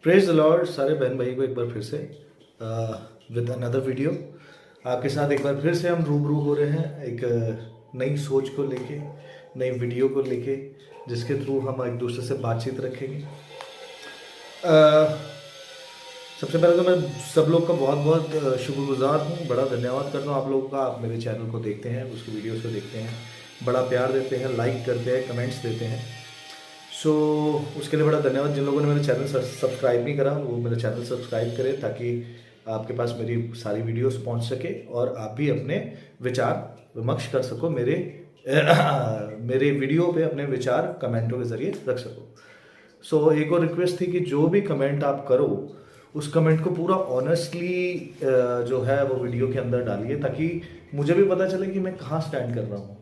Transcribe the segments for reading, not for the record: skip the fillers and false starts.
Praise the Lord सारे बहन भाई को एक बार फिर से विद अनदर वीडियो आपके साथ एक बार फिर से हम रूबरू हो रहे हैं एक नई सोच को लेके, नई वीडियो को लेके, जिसके थ्रू हम एक दूसरे से बातचीत रखेंगे। सबसे पहले तो मैं सब लोग का बहुत बहुत शुक्रगुजार हूँ, बड़ा धन्यवाद करता हूँ आप लोगों का। आप मेरे चैनल को देखते हैं, उसकी वीडियोस को देखते हैं, बड़ा प्यार देते हैं, लाइक करते हैं, कमेंट्स देते हैं। सो उसके लिए बड़ा धन्यवाद। जिन लोगों ने मेरे चैनल सब्सक्राइब नहीं करा वो मेरा चैनल सब्सक्राइब करें ताकि आपके पास मेरी सारी वीडियोस पहुंच सके और आप भी अपने विचार विमर्श कर सको, मेरे वीडियो पे अपने विचार कमेंटों के ज़रिए रख सको। सो एक और रिक्वेस्ट थी कि जो भी कमेंट आप करो उस कमेंट को पूरा ऑनेस्टली जो है वो वीडियो के अंदर डालिए ताकि मुझे भी पता चले कि मैं कहाँ स्टैंड कर रहा हूँ,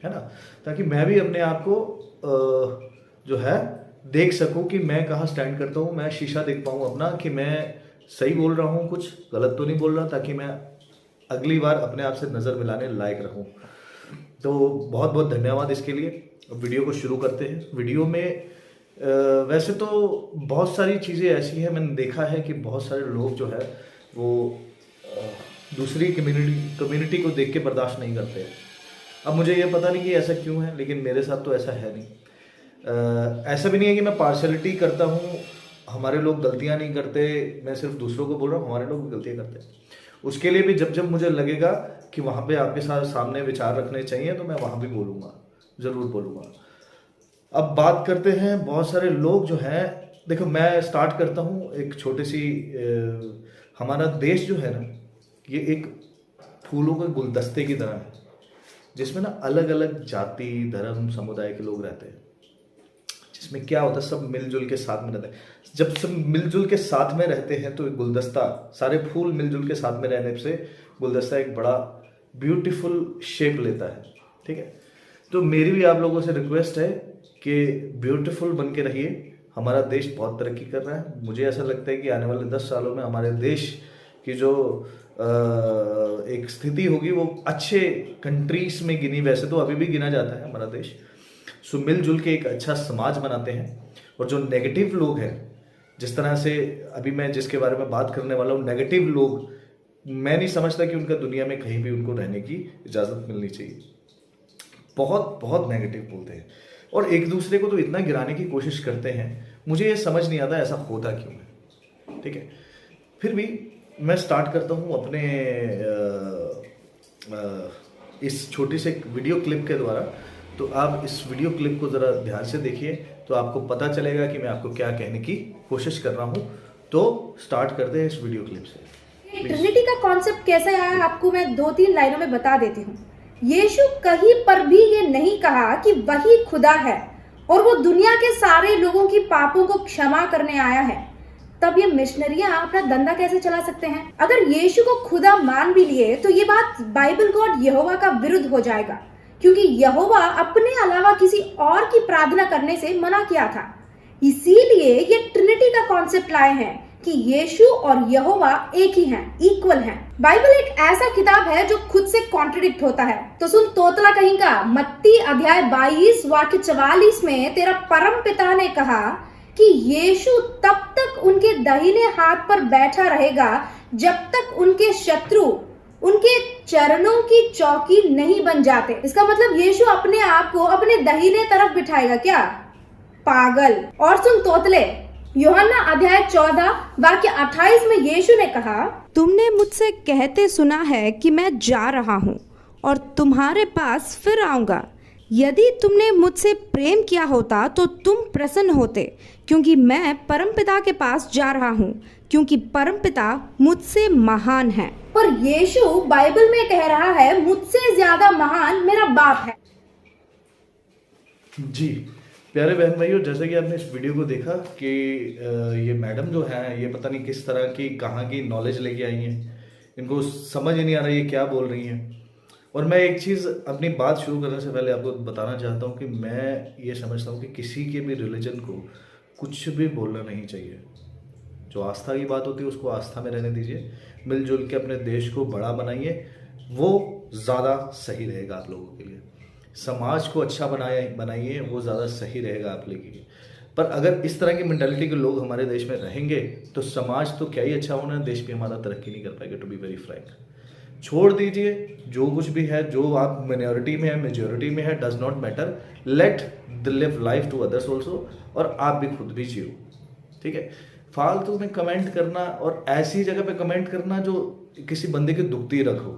है ना, ताकि मैं भी अपने आप को जो है देख सकूं कि मैं कहाँ स्टैंड करता हूँ। मैं शीशा देख पाऊँ अपना कि मैं सही बोल रहा हूँ, कुछ गलत तो नहीं बोल रहा, ताकि मैं अगली बार अपने आप से नज़र मिलाने लायक रहूँ। तो बहुत बहुत धन्यवाद इसके लिए। अब वीडियो को शुरू करते हैं। वीडियो में वैसे तो बहुत सारी चीज़ें ऐसी हैं, मैंने देखा है कि बहुत सारे लोग जो है वो दूसरी कम्युनिटी को देख के बर्दाश्त नहीं करते। अब मुझे ये पता नहीं कि ऐसा क्यों है, लेकिन मेरे साथ तो ऐसा है नहीं। ऐसा भी नहीं है कि मैं पार्शलिटी करता हूँ, हमारे लोग गलतियाँ नहीं करते, मैं सिर्फ दूसरों को बोल रहा हूँ, हमारे लोग भी गलतियाँ करते हैं। उसके लिए भी जब जब मुझे लगेगा कि वहाँ पे आपके साथ सामने विचार रखने चाहिए तो मैं वहाँ भी बोलूँगा, ज़रूर बोलूँगा। अब बात करते हैं बहुत सारे लोग जो हैं। देखो मैं स्टार्ट करता हूँ एक छोटी सी हमारा देश जो है ना, ये एक फूलों के गुलदस्ते की तरह है जिसमें ना अलग अलग जाति धर्म समुदाय के लोग रहते हैं। जिसमें क्या होता है, सब मिलजुल के साथ में रहते हैं। जब सब मिलजुल के साथ में रहते हैं तो एक गुलदस्ता, सारे फूल मिलजुल के साथ में रहने से गुलदस्ता एक बड़ा ब्यूटीफुल शेप लेता है। ठीक है, तो मेरी भी आप लोगों से रिक्वेस्ट है कि ब्यूटीफुल बन के रहिए। हमारा देश बहुत तरक्की कर रहा है। मुझे ऐसा लगता है कि आने वाले 10 सालों में हमारे देश की जो एक स्थिति होगी वो अच्छे कंट्रीज में गिनी, वैसे तो अभी भी गिना जाता है हमारा देश। सो मिलजुल के एक अच्छा समाज बनाते हैं। और जो नेगेटिव लोग हैं, जिस तरह से अभी मैं जिसके बारे में बात करने वाला हूँ, नेगेटिव लोग, मैं नहीं समझता कि उनका दुनिया में कहीं भी उनको रहने की इजाज़त मिलनी चाहिए। बहुत बहुत नेगेटिव बोलते हैं और एक दूसरे को तो इतना गिराने की कोशिश करते हैं, मुझे ये समझ नहीं आता ऐसा होता क्यों है। ठीक है, फिर भी मैं स्टार्ट करता हूँ अपने इस छोटी से वीडियो क्लिप के द्वारा। तो आप इस वीडियो क्लिप को ज़रा ध्यान से देखिए तो आपको पता चलेगा कि मैं आपको क्या कहने की कोशिश कर रहा हूँ। तो स्टार्ट करते हैं इस वीडियो क्लिप से। ट्रिनिटी का कॉन्सेप्ट कैसे आया आपको मैं 2-3 लाइनों में बता देती हूँ। यीशु कहीं पर भी ये नहीं कहा कि वही खुदा है और वो दुनिया के सारे लोगों की पापों को क्षमा करने आया है। तब ये मिशनरियां अपना धंधा कैसे चला सकते हैं? अगर यीशु को खुदा मान भी लिए तो ये बात बाइबल गॉड यहोवा का विरुद्ध हो जाएगा, क्योंकि यहोवा अपने अलावा किसी और की प्रार्थना करने से मना किया था। इसीलिए ये ट्रिनिटी का कॉन्सेप्ट लाए हैं कि यीशु और यहोवा एक ही हैं, इक्वल हैं। बाइबल एक ऐसा किताब है जो खुद से कॉन्ट्रडिक्ट होता है। तो सुन तोतला कहीं का, मत्ती अध्याय 22 वाक्य 44 में तेरा परम पिता ने कहा कि यीशु तब तक उनके दाहिने हाथ पर बैठा रहेगा जब तक उनके शत्रु उनके चरणों की चौकी नहीं बन जाते। इसका मतलब यीशु अपने आप को अपने दाहिने तरफ बिठाएगा क्या? पागल। और सुन तोतले, यूहन्ना अध्याय 14 वाक्य 28 में यीशु ने कहा, तुमने मुझसे कहते सुना है कि मैं जा रहा हूँ और तुम्हारे पास फिर आऊँगा। यदि तुमने मुझसे प्रेम किया होता तो तुम प्रसन्न होते, क्योंकि मैं परमपिता के पास जा रहा हूँ, क्योंकि परमपिता मुझसे महान है। और यीशु बाइबल में कह रहा है मुझसे ज्यादा महान मेरा बाप है। जी प्यारे बहन भाइयों, जैसे कि आपने इस वीडियो को देखा कि ये मैडम जो है ये पता नहीं किस तरह की कहाँ की नॉलेज लेके आई हैं, इनको समझ ही नहीं आ रहा ये क्या बोल रही हैं। और मैं एक चीज़ अपनी बात शुरू करने से पहले आपको बताना चाहता हूँ कि मैं ये समझता हूँ कि किसी के भी रिलीजन को कुछ भी बोलना नहीं चाहिए। जो आस्था की बात होती है उसको आस्था में रहने दीजिए, मिलजुल के अपने देश को बड़ा बनाइए, वो ज़्यादा सही रहेगा आप लोगों के लिए। समाज को अच्छा बनाइए, वो ज़्यादा सही रहेगा आप लिए। पर अगर इस तरह की मेंटालिटी के लोग हमारे देश में रहेंगे तो समाज तो क्या ही अच्छा होना है, देश भी हमारा तरक्की नहीं कर पाएगा, टू बी वेरी फ्रैंक। छोड़ दीजिए जो कुछ भी है, जो आप माइनॉरिटी में है मेजोरिटी में है, does not matter, let the live life to others also, और आप भी खुद भी जियो, ठीक है। फालतू में कमेंट करना और ऐसी जगह पे कमेंट करना जो किसी बंदे की दुखती रखो।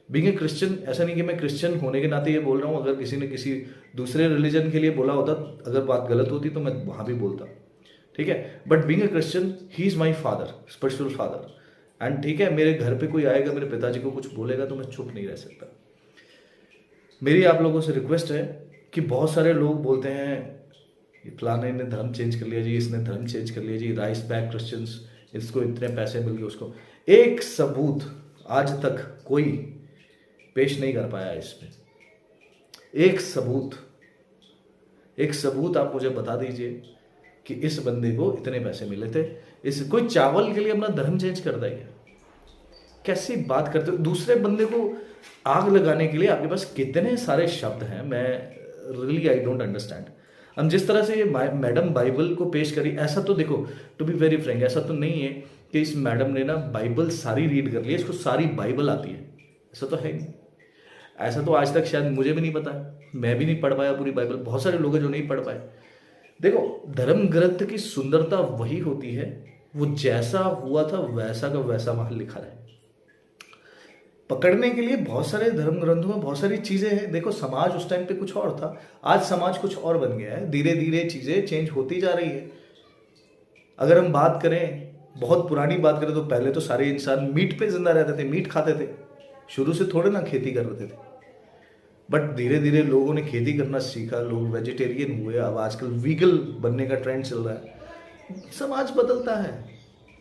बीइंग ए क्रिश्चियन, ऐसा नहीं कि मैं क्रिश्चियन होने के नाते ये बोल रहा हूँ, अगर किसी ने किसी दूसरे रिलीजन के लिए बोला होता, अगर बात गलत होती तो मैं वहाँ भी बोलता, ठीक है। But being a Christian, he is my father, spiritual father, and ठीक है, मेरे घर पे कोई आएगा, मेरे पिताजी को कुछ बोलेगा तो मैं चुप नहीं रह सकता। मेरी आप लोगों से रिक्वेस्ट है कि बहुत सारे लोग बोलते हैं फलाने ने धर्म चेंज कर लिया जी, इसने धर्म चेंज कर लिया जी, राइस बैक क्रिश्चियंस, इसको इतने पैसे मिल गए, उसको एक सबूत आज तक कोई पेश नहीं कर पाया इसमें। एक सबूत आप मुझे बता दीजिए कि इस बंदे को इतने पैसे मिले थे, इस कोई चावल के लिए अपना धर्म चेंज कर देगा? कैसी बात करते हो? दूसरे बंदे को आग लगाने के लिए आपके पास कितने सारे शब्द हैं, मैं रियली आई डोंट अंडरस्टैंड। हम जिस तरह से ये मैडम बाइबल को पेश करी, ऐसा तो देखो, टू बी वेरी फ्रैंक, ऐसा तो नहीं है कि इस मैडम ने ना बाइबल सारी रीड कर ली है, इसको सारी बाइबल आती है, ऐसा तो है नहीं। ऐसा तो आज तक शायद मुझे भी नहीं पता, मैं भी नहीं पढ़ पाया पूरी बाइबल, बहुत सारे लोग हैं जो नहीं पढ़ पाए। देखो, धर्म ग्रंथ की सुंदरता वही होती है, वो जैसा हुआ था वैसा का वैसा वहां लिखा रहे। पकड़ने के लिए बहुत सारे धर्म ग्रंथों में बहुत सारी चीजें हैं। देखो, समाज उस टाइम पे कुछ और था, आज समाज कुछ और बन गया है, धीरे धीरे चीजें चेंज होती जा रही है। अगर हम बात करें, बहुत पुरानी बात करें, तो पहले तो सारे इंसान मीट पे जिंदा रहते थे, मीट खाते थे, शुरू से थोड़े ना खेती कर रहे थे। बट धीरे धीरे लोगों ने खेती करना सीखा, लोग वेजिटेरियन हुए, अब आजकल वीगन बनने का ट्रेंड चल रहा है। समाज बदलता है,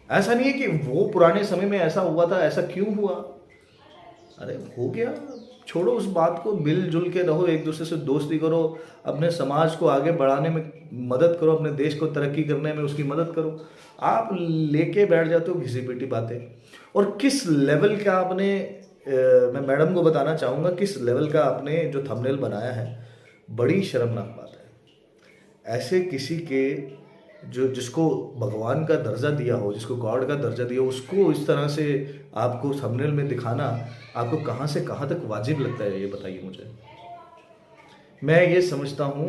ऐसा नहीं है कि वो पुराने समय में ऐसा हुआ था, ऐसा क्यों हुआ, अरे हो गया, छोड़ो उस बात को, मिलजुल के रहो, एक दूसरे से दोस्ती करो, अपने समाज को आगे बढ़ाने में मदद करो, अपने देश को तरक्की करने में उसकी मदद करो। आप लेके बैठ जाते हो घिसी पिटी बातें, और किस लेवल का आपने, मैं मैडम को बताना चाहूँगा, किस लेवल का आपने जो थंबनेल बनाया है, बड़ी शर्मनाक बात है। ऐसे किसी के जो जिसको भगवान का दर्जा दिया हो, जिसको गॉड का दर्जा दिया हो, उसको इस तरह से आपको थंबनेल में दिखाना आपको कहाँ से कहाँ तक वाजिब लगता है, ये बताइए मुझे। मैं ये समझता हूँ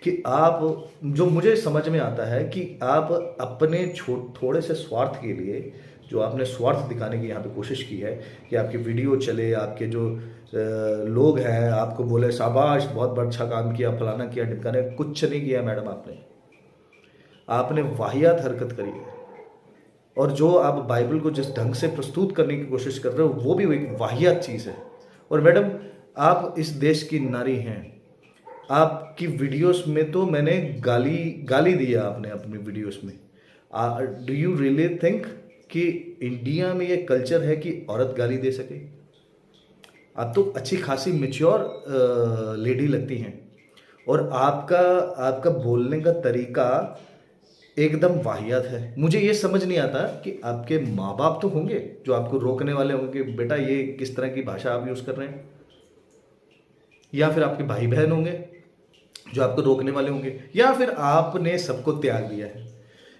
कि आप, जो मुझे समझ में आता है कि आप अपने थोड़े से स्वार्थ के लिए, जो आपने स्वार्थ दिखाने की यहाँ पे कोशिश की है कि आपकी वीडियो चले, आपके जो लोग हैं आपको बोले शाबाश, बहुत अच्छा काम किया, फलाना किया, ढिमकाना, कुछ नहीं किया मैडम। आपने वाहियात हरकत करी है, और जो आप बाइबल को जिस ढंग से प्रस्तुत करने की कोशिश कर रहे हो वो भी एक वाहियात चीज़ है। और मैडम, आप इस देश की नारी हैं, आपकी वीडियोस में तो मैंने गाली दिया आपने अपनी वीडियोस में। डू यू रियली थिंक कि इंडिया में ये कल्चर है कि औरत गाली दे सके? आप तो अच्छी खासी मैच्योर लेडी लगती हैं, और आपका बोलने का तरीका एकदम वाहियात है। मुझे ये समझ नहीं आता कि आपके माँ बाप तो होंगे जो आपको रोकने वाले होंगे कि बेटा ये किस तरह की भाषा आप यूज़ कर रहे हैं, या फिर आपके भाई बहन होंगे जो आपको रोकने वाले होंगे, या फिर आपने सबको त्याग दिया है,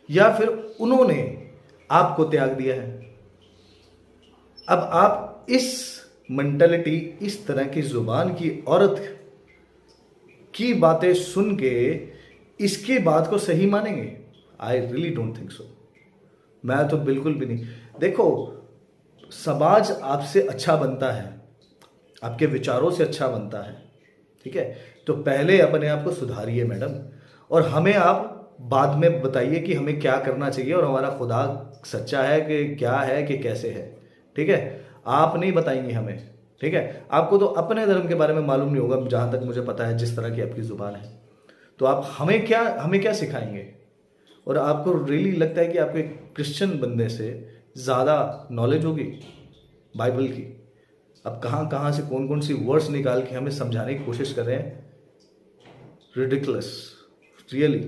या फिर उन्होंने आपको त्याग दिया है। अब आप इस मेंटालिटी, इस तरह की जुबान की औरत की बातें सुन के इसके बात को सही मानेंगे? I really don't think so. मैं तो बिल्कुल भी नहीं। देखो, समाज आपसे अच्छा बनता है, आपके विचारों से अच्छा बनता है, ठीक है? तो पहले अपने आप को सुधारिए मैडम, और हमें आप बाद में बताइए कि हमें क्या करना चाहिए और हमारा खुदा सच्चा है कि क्या है कि कैसे है, ठीक है? आप नहीं बताएंगे हमें, ठीक है? आपको तो अपने धर्म के बारे में मालूम नहीं होगा, जहाँ तक मुझे पता है, जिस तरह की आपकी ज़ुबान है। तो आप हमें क्या सिखाएंगे? और आपको रियली लगता है कि आपको एक क्रिश्चियन बंदे से ज़्यादा नॉलेज होगी बाइबल की? अब कहाँ से कौन से वर्ड्स निकाल के हमें समझाने की कोशिश कर रहे हैं। रिडिकुलस, रियली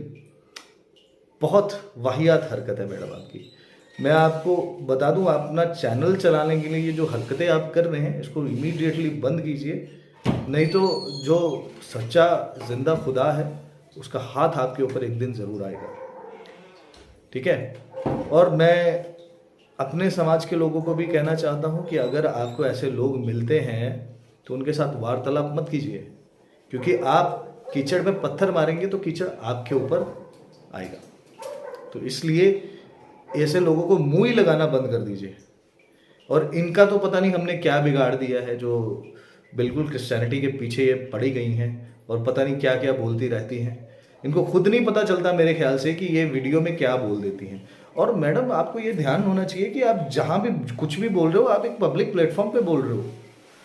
बहुत वाहियात हरकत है मैडम आपकी। मैं आपको बता दूं, आप अपना चैनल चलाने के लिए ये जो हरकतें आप कर रहे हैं इसको इमीडिएटली बंद कीजिए, नहीं तो जो सच्चा जिंदा खुदा है, उसका हाथ आपके ऊपर एक दिन ज़रूर आएगा, ठीक है। और मैं अपने समाज के लोगों को भी कहना चाहता हूँ कि अगर आपको ऐसे लोग मिलते हैं तो उनके साथ वार्तालाप मत कीजिए, क्योंकि आप कीचड़ में पत्थर मारेंगे तो कीचड़ आपके ऊपर आएगा। तो इसलिए ऐसे लोगों को मुंह ही लगाना बंद कर दीजिए। और इनका तो पता नहीं हमने क्या बिगाड़ दिया है, जो बिल्कुल क्रिश्चियनिटी के पीछे ये पड़ी गई हैं और पता नहीं क्या क्या बोलती रहती हैं। इनको खुद नहीं पता चलता मेरे ख्याल से कि ये वीडियो में क्या बोल देती हैं। और मैडम, आपको ये ध्यान होना चाहिए कि आप जहाँ भी कुछ भी बोल रहे हो, आप एक पब्लिक प्लेटफॉर्म पे बोल रहे हो,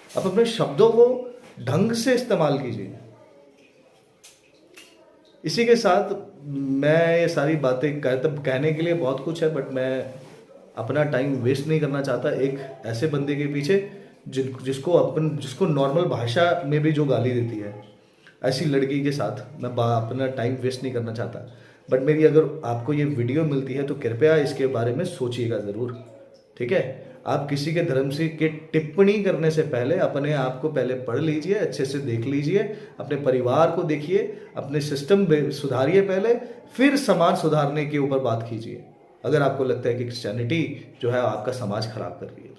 आप अपने शब्दों को ढंग से इस्तेमाल कीजिए। इसी के साथ मैं ये सारी बातें कहने के लिए बहुत कुछ है, बट मैं अपना टाइम वेस्ट नहीं करना चाहता एक ऐसे बंदे के पीछे जिसको नॉर्मल भाषा में भी जो गाली देती है, ऐसी लड़की के साथ मैं अपना टाइम वेस्ट नहीं करना चाहता। बट मेरी अगर आपको ये वीडियो मिलती है तो कृपया इसके बारे में सोचिएगा ज़रूर, ठीक है। आप किसी के धर्म से के टिप्पणी करने से पहले अपने आप को पहले पढ़ लीजिए, अच्छे से देख लीजिए, अपने परिवार को देखिए, अपने सिस्टम सुधारिए पहले, फिर समाज सुधारने के ऊपर बात कीजिए, अगर आपको लगता है कि क्रिश्चियनिटी जो है आपका समाज खराब कर रही है,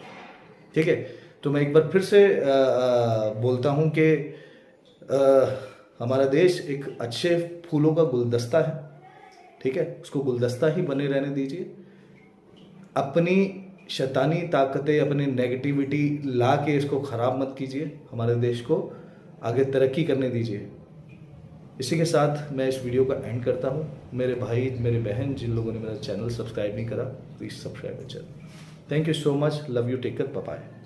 ठीक है। तो मैं एक बार फिर से बोलता हूँ कि हमारा देश एक अच्छे फूलों का गुलदस्ता है, ठीक है, उसको गुलदस्ता ही बने रहने दीजिए। अपनी शैतानी ताकतें, अपनी नेगेटिविटी ला के इसको ख़राब मत कीजिए, हमारे देश को आगे तरक्की करने दीजिए। इसी के साथ मैं इस वीडियो का एंड करता हूँ। मेरे भाई, मेरे बहन, जिन लोगों ने मेरा चैनल सब्सक्राइब नहीं करा, please subscribe my channel. Thank you so much, love you, take care, bye bye.